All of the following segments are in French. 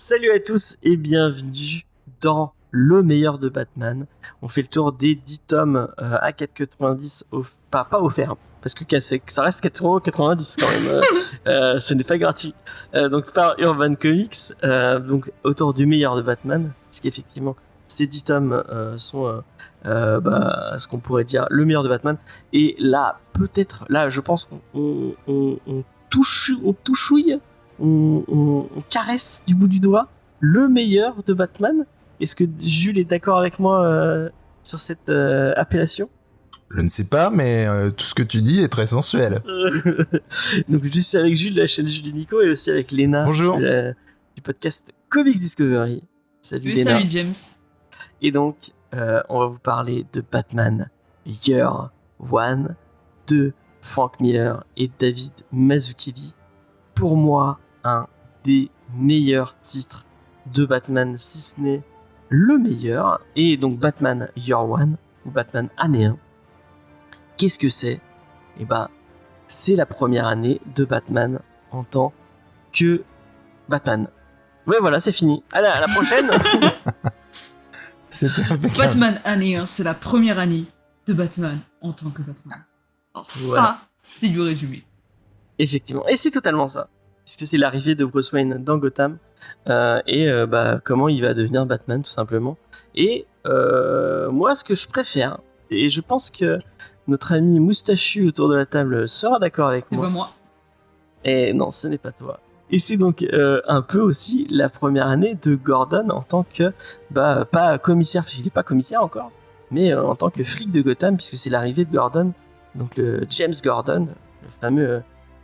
Salut à tous et bienvenue dans le meilleur de Batman. On fait le tour des 10 tomes à 4,90 pas offerts, parce que ça reste 4,90€ quand même. Ce n'est pas gratuit. Donc par Urban Comics, donc autour du meilleur de Batman, parce qu'effectivement ces 10 tomes sont ce qu'on pourrait dire le meilleur de Batman. Et là, peut-être, là je pense qu'on touchouille, on caresse du bout du doigt le meilleur de Batman. Est-ce que Jules est d'accord avec moi sur cette appellation ? Je ne sais pas, mais tout ce que tu dis est très sensuel. Donc je suis avec Jules de la chaîne Jules et Nico et aussi avec Léna. Bonjour. Du podcast Comics Discovery. Salut Léna. Salut James. Et donc on va vous parler de Batman Year One de Frank Miller et David Mazzucchelli. Pour moi, un des meilleurs titres de Batman, si ce n'est le meilleur. Et donc Batman Year One ou Batman Année 1. Qu'est-ce que c'est ? Eh ben, c'est la première année de Batman en tant que Batman. Ouais, voilà, c'est fini. Allez, à la prochaine. C'était impeccable. Batman Année 1, c'est la première année de Batman en tant que Batman. Alors Voilà. ça, c'est du résumé. Effectivement. Et c'est totalement ça. Puisque c'est l'arrivée de Bruce Wayne dans Gotham. Comment il va devenir Batman, tout simplement. Et moi, ce que je préfère, et je pense que notre ami moustachu autour de la table sera d'accord avec C'est moi. pas moi. Et non, ce n'est pas toi. Et c'est donc un peu aussi la première année de Gordon en tant que, pas commissaire, puisqu'il n'est pas commissaire encore, mais en tant que flic de Gotham, puisque c'est l'arrivée de Gordon, donc le James Gordon,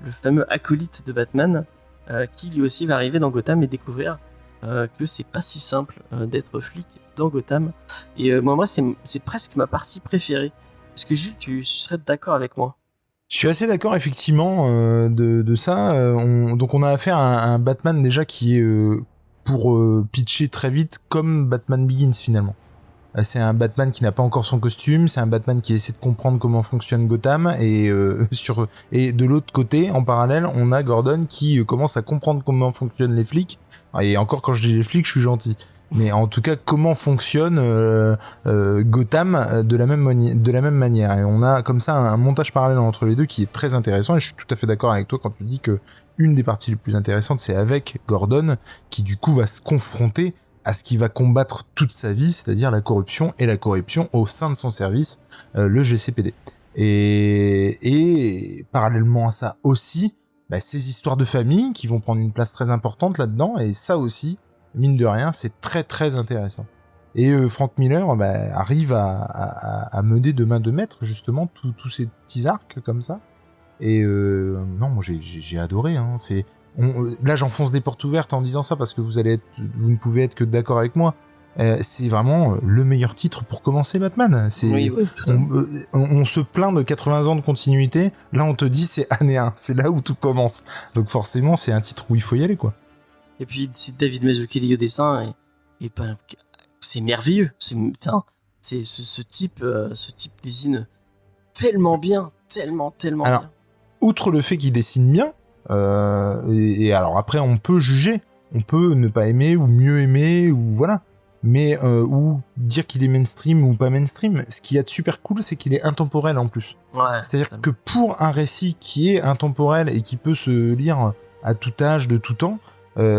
le fameux acolyte de Batman, qui lui aussi va arriver dans Gotham et découvrir que c'est pas si simple d'être flic dans Gotham. Et moi c'est presque ma partie préférée. Parce que Jules, tu serais d'accord avec moi? Je suis assez d'accord effectivement de ça. Donc on a affaire à un Batman déjà qui est pour pitcher très vite comme Batman Begins finalement. C'est un Batman qui n'a pas encore son costume, c'est un Batman qui essaie de comprendre comment fonctionne Gotham et de l'autre côté, en parallèle, on a Gordon qui commence à comprendre comment fonctionnent les flics. Et encore quand je dis les flics, je suis gentil. Mais en tout cas, comment fonctionne Gotham de la même manière. Et on a comme ça un montage parallèle entre les deux qui est très intéressant. Et je suis tout à fait d'accord avec toi quand tu dis que une des parties les plus intéressantes, c'est avec Gordon qui du coup va se confronter à ce qu'il va combattre toute sa vie, c'est-à-dire la corruption et la corruption au sein de son service, le GCPD. Et parallèlement à ça aussi, ces histoires de famille qui vont prendre une place très importante là-dedans, et ça aussi, mine de rien, c'est très très intéressant. Et Frank Miller arrive à mener de main de maître justement tous ces petits arcs comme ça. Et non, moi j'ai adoré. Hein. Là, j'enfonce des portes ouvertes en disant ça parce que vous ne pouvez être que d'accord avec moi. C'est vraiment le meilleur titre pour commencer Batman. Oui, on se plaint de 80 ans de continuité. Là, on te dit c'est année 1. C'est là où tout commence. Donc forcément, c'est un titre où il faut y aller, quoi. Et puis c'est David Mazzucchelli au dessin et c'est merveilleux. C'est ce type dessine tellement bien, tellement alors, bien. Outre le fait qu'il dessine bien, et alors après on peut juger, on peut ne pas aimer ou mieux aimer ou voilà, mais ou dire qu'il est mainstream ou pas mainstream. Ce qu'il y a de super cool, c'est qu'il est intemporel en plus. Ouais, c'est-à-dire que pour un récit qui est intemporel et qui peut se lire à tout âge, de tout temps,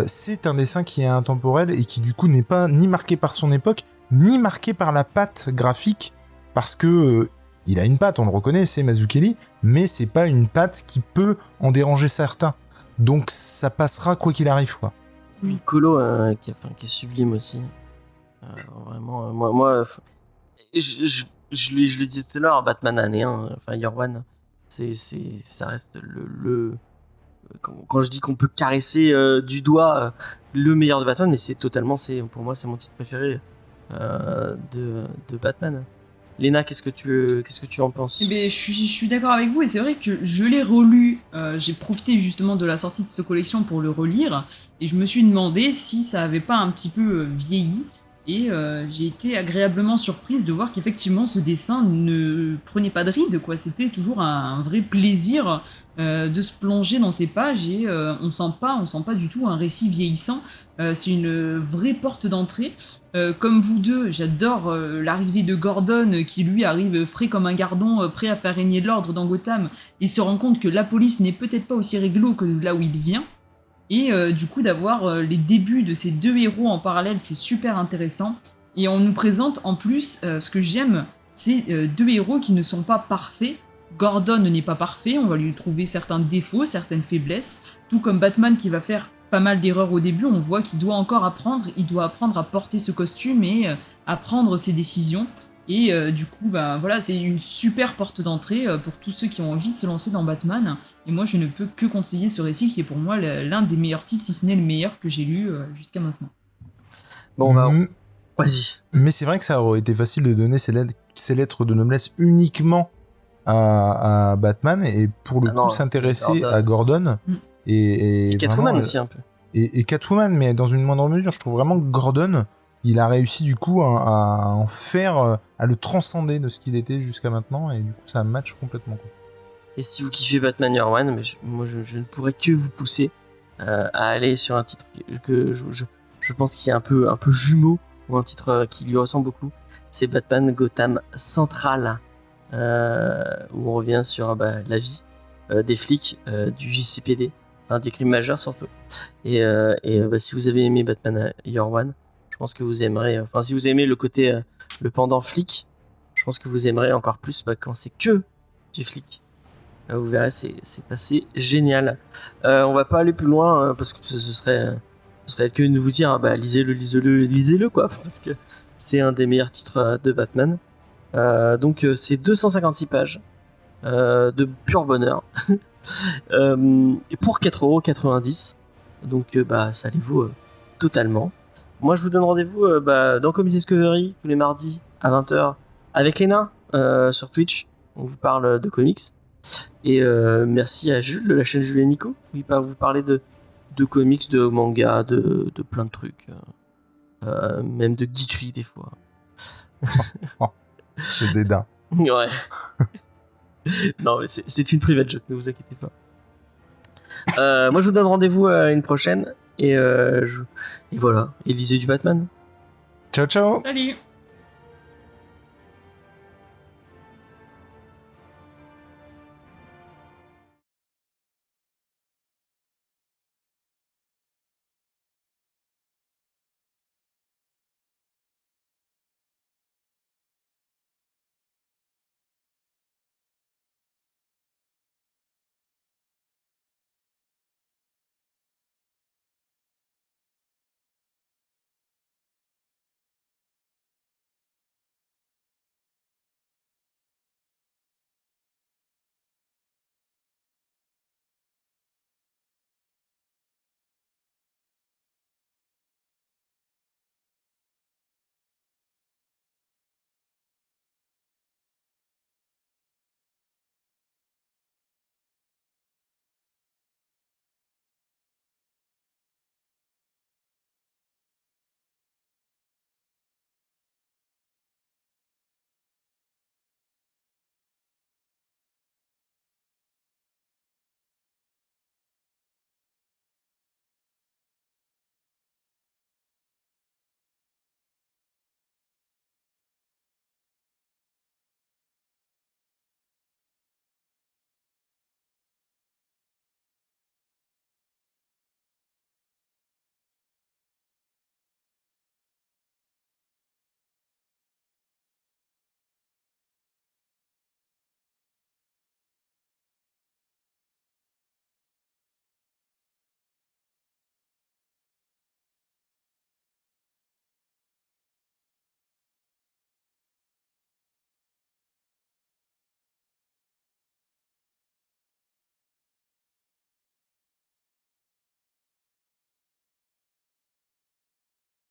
c'est un dessin qui est intemporel et qui du coup n'est pas ni marqué par son époque, ni marqué par la patte graphique, parce que il a une patte, on le reconnaît, c'est Mazzucchelli, mais c'est pas une patte qui peut en déranger certains. Donc ça passera quoi qu'il arrive, quoi. Puis le colo qui est sublime aussi. Vraiment, moi je le disais tout à l'heure, Batman année 1, Year One, ça reste quand je dis qu'on peut caresser du doigt le meilleur de Batman, mais c'est totalement, pour moi c'est mon titre préféré de Batman. Léna, qu'est-ce que tu en penses ? Je suis d'accord avec vous et c'est vrai que je l'ai relu, j'ai profité justement de la sortie de cette collection pour le relire et je me suis demandé si ça avait pas un petit peu vieilli Et j'ai été agréablement surprise de voir qu'effectivement ce dessin ne prenait pas de ride, quoi. C'était toujours un vrai plaisir de se plonger dans ces pages et on sent pas du tout un récit vieillissant. C'est une vraie porte d'entrée. Comme vous deux, j'adore l'arrivée de Gordon qui lui arrive frais comme un gardon, prêt à faire régner l'ordre dans Gotham et se rend compte que la police n'est peut-être pas aussi réglo que là où il vient. Et du coup, d'avoir les débuts de ces deux héros en parallèle, c'est super intéressant. Et on nous présente en plus, ce que j'aime, c'est deux héros qui ne sont pas parfaits. Gordon n'est pas parfait, on va lui trouver certains défauts, certaines faiblesses. Tout comme Batman qui va faire pas mal d'erreurs au début, on voit qu'il doit encore apprendre. Il doit apprendre à porter ce costume et à prendre ses décisions. Et du coup, bah, voilà, c'est une super porte d'entrée pour tous ceux qui ont envie de se lancer dans Batman. Et moi, je ne peux que conseiller ce récit qui est pour moi l'un des meilleurs titres, si ce n'est le meilleur que j'ai lu jusqu'à maintenant. Bon, bah, vas-y. Mais c'est vrai que ça aurait été facile de donner ces lettres de noblesse uniquement à Batman et pour le coup s'intéresser à Gordon. Et Catwoman vraiment, aussi un peu. Et Catwoman, mais dans une moindre mesure. Je trouve vraiment que Gordon, il a réussi du coup à en faire, à le transcender de ce qu'il était jusqu'à maintenant, et du coup ça match complètement, quoi. Et si vous kiffez Batman Year One, mais je ne pourrais que vous pousser à aller sur un titre que je pense qu'il est un peu jumeau, ou un titre qui lui ressemble beaucoup. C'est Batman Gotham Central, où on revient sur la vie des flics du JCPD, des crimes majeurs surtout. Et si vous avez aimé Batman Year One, je pense que vous aimerez, si vous aimez le côté, le pendant flic, je pense que vous aimerez encore plus quand c'est que du flic. Vous verrez, c'est assez génial. On va pas aller plus loin parce que ce serait que de vous dire lisez-le quoi, parce que c'est un des meilleurs titres de Batman. Donc c'est 256 pages de pur bonheur pour 4,90€. Donc ça les vaut totalement. Moi je vous donne rendez-vous dans Comics Discovery tous les mardis à 20h avec Léna sur Twitch. On vous parle de comics. Et merci à Jules de la chaîne Jules et Nico. Il va vous parler de comics, de manga, de plein de trucs. Même de geekery des fois. Ce dédain. Ouais. Non, mais c'est une private joke, ne vous inquiétez pas. Moi, je vous donne rendez-vous à une prochaine. Et voilà. Et lisez du Batman. Ciao, ciao. Salut!